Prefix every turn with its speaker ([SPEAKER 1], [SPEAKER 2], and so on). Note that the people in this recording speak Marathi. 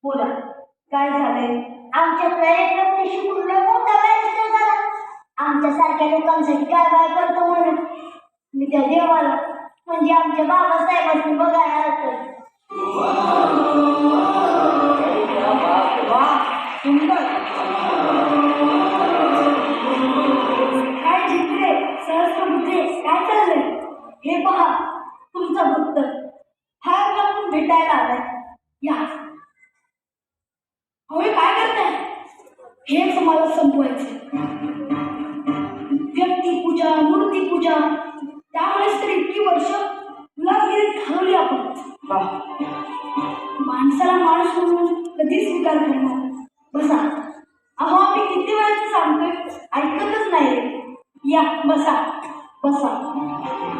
[SPEAKER 1] बोला काय झालंय? आमच्या एक शिकून मोठा बॅरिस्टर झाला. आमच्यासारख्या लोकांसाठी काय काय करतो म्हणून मी त्या देवाला म्हणजे आमच्या बाबासाहेबांनी बघायला आलतो. सुंदर काय जिंकले सहस्त्र काय चाललंय हे पहा. तुमचा भक्त फार लावून भेटायला आलाय. या होय काय करताय? हेच मला संपवायचे. व्यक्तिपूजा मूर्तीपूजा त्यामुळेच तर इतकी वर्ष गुलामगिरीत घालवली आपण. माणसाला माणूस म्हणून कधीच स्वीकार करणार. बसा. अहो आम्ही किती वेळाचं सांगतोय ऐकतच नाही. या बसा बसा.